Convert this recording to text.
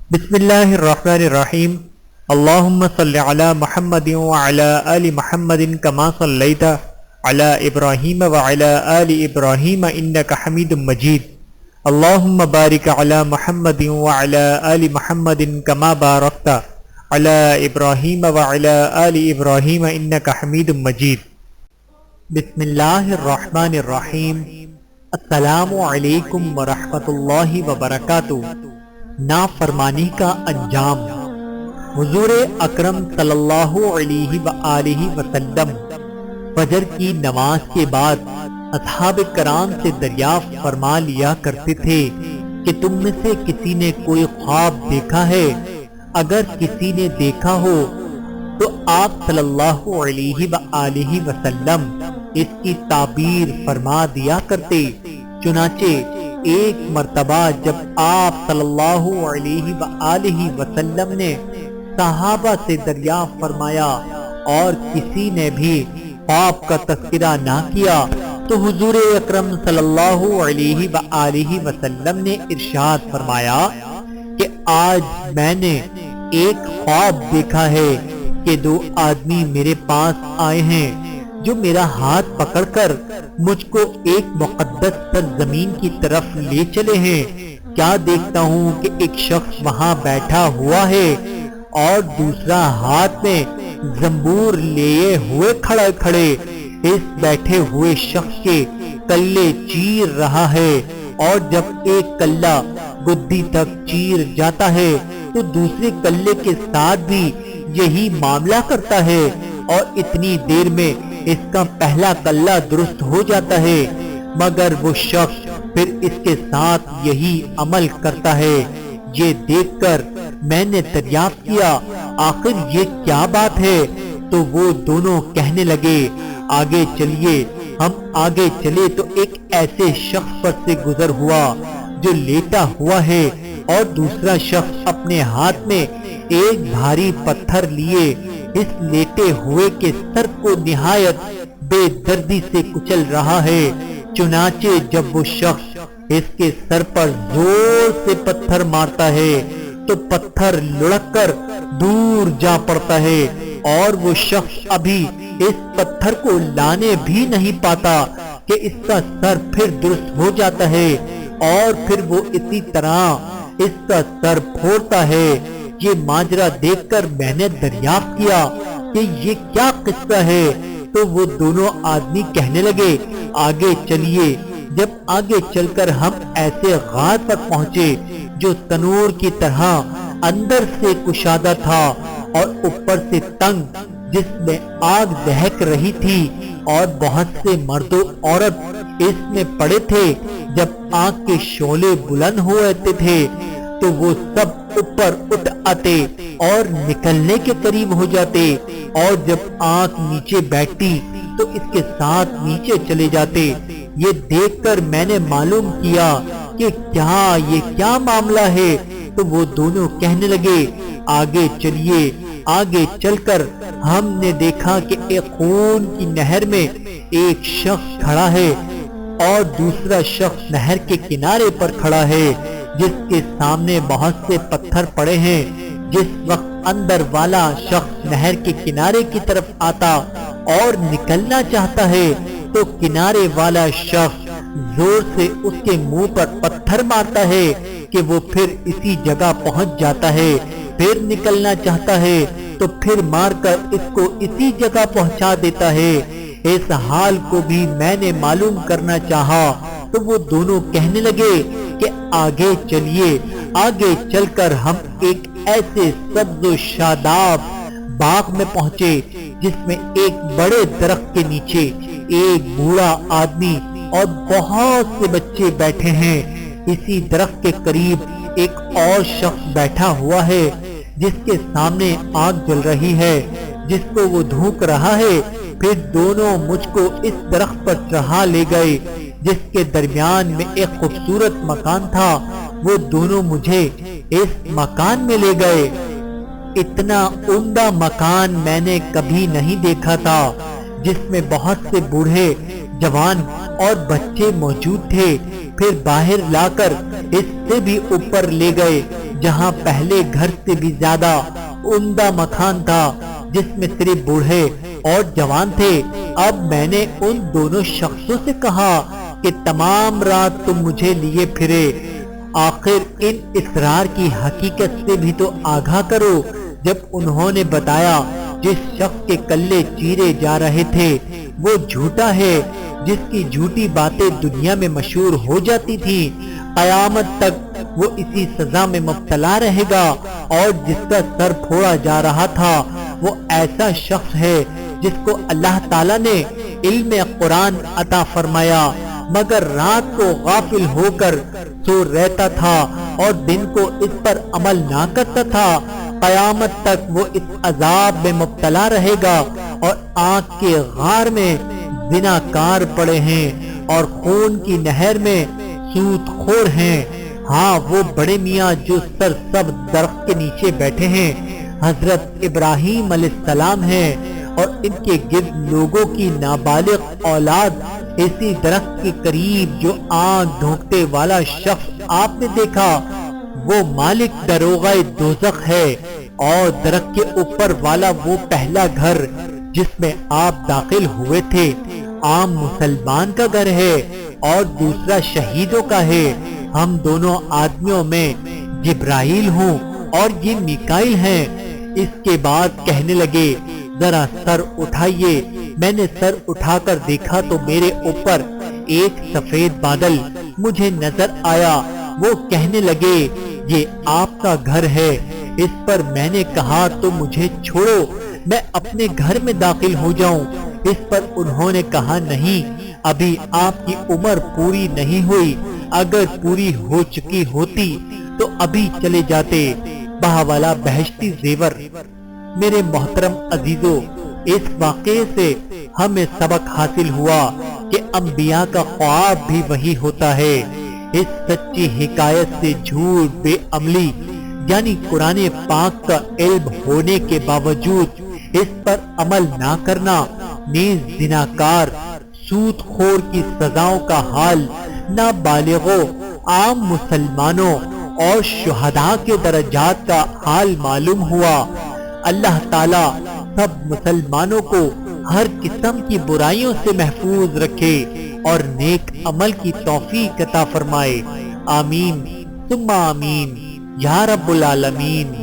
بسم اللہ الرحمن الرحیم اللہم صل علی محمد وعلی آل محمد کما صلیت علی ابراہیم وعلی آل ابراہیم انک حمید مجید اللہم بارک علی محمد وعلی آل محمد کما بارکت علی ابراہیم وعلی آل ابراہیم انک حمید مجید۔ بسم اللہ الرحمن الرحیم۔ السلام علیکم ورحمۃ اللہ وبرکاتہ۔ نافرمانی کا انجام۔ حضور اکرم صلی اللہ علیہ وآلہ وسلم فجر کی نماز کے بعد اصحاب کرام سے دریافت فرما لیا کرتے تھے کہ تم میں سے کسی نے کوئی خواب دیکھا ہے؟ اگر کسی نے دیکھا ہو تو آپ صلی اللہ علیہ وآلہ وسلم اس کی تعبیر فرما دیا کرتے۔ چنانچہ ایک مرتبہ جب آپ صلی اللہ علیہ وآلہ وسلم نے صحابہ سے دریافت فرمایا اور کسی نے بھی خواب کا تذکرہ نہ کیا تو حضور اکرم صلی اللہ علیہ وآلہ وسلم نے ارشاد فرمایا کہ آج میں نے ایک خواب دیکھا ہے کہ دو آدمی میرے پاس آئے ہیں جو میرا ہاتھ پکڑ کر مجھ کو ایک مقدس سرزمین کی طرف لے چلے ہیں۔ کیا دیکھتا ہوں کہ ایک شخص وہاں بیٹھا ہوا ہے اور دوسرا ہاتھ میں زنبور لیے ہوئے کھڑے اس بیٹھے ہوئے شخص کے کلے چیر رہا ہے، اور جب ایک کلا گدی تک چیر جاتا ہے تو دوسرے کلے کے ساتھ بھی یہی معاملہ کرتا ہے، اور اتنی دیر میں اس کا پہلا کلہ درست ہو جاتا ہے، مگر وہ شخص پھر اس کے ساتھ یہی عمل کرتا ہے۔ یہ دیکھ کر میں نے دریافت کیا آخر یہ کیا بات ہے؟ تو وہ دونوں کہنے لگے آگے چلیے۔ ہم آگے چلے تو ایک ایسے شخص پر سے گزر ہوا جو لیٹا ہوا ہے، اور دوسرا شخص اپنے ہاتھ میں ایک بھاری پتھر لیے اس لیٹے ہوئے کے سر کو نہایت بے دردی سے کچل رہا ہے۔ چنانچہ جب وہ شخص اس کے سر پر زور سے پتھر مارتا ہے تو پتھر لڑک کر دور جا پڑتا ہے، اور وہ شخص ابھی اس پتھر کو لانے بھی نہیں پاتا کہ اس کا سر پھر درست ہو جاتا ہے، اور پھر وہ اسی طرح اس کا سر پھوڑتا ہے۔ یہ ماجرا دیکھ کر میں نے دریافت کیا کہ یہ کیا قصہ ہے؟ تو وہ دونوں آدمی کہنے لگے آگے چلیے۔ جب آگے چل کر ہم ایسے غار پر پہنچے جو تنور کی طرح اندر سے کشادہ تھا اور اوپر سے تنگ، جس میں آگ دہک رہی تھی، اور بہت سے مرد و عورت اس میں پڑے تھے۔ جب آگ کے شعلے بلند ہوتے تھے تو وہ سب اوپر اٹھ آتے اور نکلنے کے قریب ہو جاتے، اور جب آنکھ نیچے بیٹھتی تو اس کے ساتھ نیچے چلے جاتے۔ یہ دیکھ کر میں نے معلوم کیا کہ یہ کیا معاملہ ہے، تو وہ دونوں کہنے لگے آگے چلیے۔ آگے چل کر ہم نے دیکھا کہ ایک خون کی نہر میں ایک شخص کھڑا ہے اور دوسرا شخص نہر کے کنارے پر کھڑا ہے، جس کے سامنے بہت سے پتھر پڑے ہیں۔ جس وقت اندر والا شخص نہر کے کنارے کی طرف آتا اور نکلنا چاہتا ہے تو کنارے والا شخص زور سے اس کے منہ پر پتھر مارتا ہے کہ وہ پھر اسی جگہ پہنچ جاتا ہے۔ پھر نکلنا چاہتا ہے تو پھر مار کر اس کو اسی جگہ پہنچا دیتا ہے۔ اس حال کو بھی میں نے معلوم کرنا چاہا تو وہ دونوں کہنے لگے کہ آگے چلیے۔ آگے چل کر ہم ایک ایسے سبز و شاداب باغ میں پہنچے جس میں ایک بڑے درخت کے نیچے ایک بوڑھا آدمی اور بہت سے بچے بیٹھے ہیں۔ اسی درخت کے قریب ایک اور شخص بیٹھا ہوا ہے جس کے سامنے آگ جل رہی ہے، جس کو وہ دھوک رہا ہے۔ پھر دونوں مجھ کو اس درخت پر چڑھا لے گئے جس کے درمیان میں ایک خوبصورت مکان تھا۔ وہ دونوں مجھے اس مکان میں لے گئے۔ اتنا عمدہ مکان میں نے کبھی نہیں دیکھا تھا، جس میں بہت سے بوڑھے، جوان اور بچے موجود تھے۔ پھر باہر لا کر اس سے بھی اوپر لے گئے، جہاں پہلے گھر سے بھی زیادہ عمدہ مکان تھا جس میں صرف بوڑھے اور جوان تھے۔ اب میں نے ان دونوں شخصوں سے کہا کہ تمام رات تم مجھے لیے پھرے، آخر ان اسرار کی حقیقت سے بھی تو آگاہ کرو۔ جب انہوں نے بتایا جس شخص کے کلے چیرے جا رہے تھے وہ جھوٹا ہے، جس کی جھوٹی باتیں دنیا میں مشہور ہو جاتی تھی، قیامت تک وہ اسی سزا میں مبتلا رہے گا، اور جس کا سر پھوڑا جا رہا تھا وہ ایسا شخص ہے جس کو اللہ تعالیٰ نے علم قرآن عطا فرمایا مگر رات کو غافل ہو کر سو رہتا تھا اور دن کو اس پر عمل نہ کرتا تھا۔ قیامت تک وہ اس عذاب میں مبتلا رہے گا، اور آگ کے غار میں زناکار پڑے ہیں اور خون کی نہر میں سود خور ہیں۔ ہاں وہ بڑے میاں جو سر سب درخت کے نیچے بیٹھے ہیں حضرت ابراہیم علیہ السلام ہیں، اور ان کے گرد لوگوں کی نابالغ اولاد اسی درخت کے قریب جو آگ دھونکتے والا شخص آپ نے دیکھا وہ مالک دروغہ دوزخ ہے، اور درخت کے اوپر والا وہ پہلا گھر جس میں آپ داخل ہوئے تھے عام مسلمان کا گھر ہے اور دوسرا شہیدوں کا ہے۔ ہم دونوں آدمیوں میں جبرائیل ہوں اور یہ میکائیل ہیں۔ اس کے بعد کہنے لگے ذرا سر اٹھائیے۔ میں نے سر اٹھا کر دیکھا تو میرے اوپر ایک سفید بادل مجھے نظر آیا۔ وہ کہنے لگے یہ آپ کا گھر ہے۔ اس پر میں نے کہا تو مجھے چھوڑو، میں اپنے گھر میں داخل ہو جاؤں۔ اس پر انہوں نے کہا نہیں، ابھی آپ کی عمر پوری نہیں ہوئی، اگر پوری ہو چکی ہوتی تو ابھی چلے جاتے۔ بہوالا بہشتی زیور۔ میرے محترم عزیزو، اس واقعے سے ہمیں سبق حاصل ہوا کہ انبیاء کا خواب بھی وہی ہوتا ہے۔ اس سچی حکایت سے جھوٹ بے عملی یعنی قرآن پاک کا علم ہونے کے باوجود اس پر عمل نہ کرنا، نیز زناکار سود خور کی سزاؤں کا حال نابالغوں، عام مسلمانوں اور شہداء کے درجات کا حال معلوم ہوا۔ اللہ تعالی سب مسلمانوں کو ہر قسم کی برائیوں سے محفوظ رکھے اور نیک عمل کی توفیق عطا فرمائے۔ آمین ثم آمین یا رب العالمین۔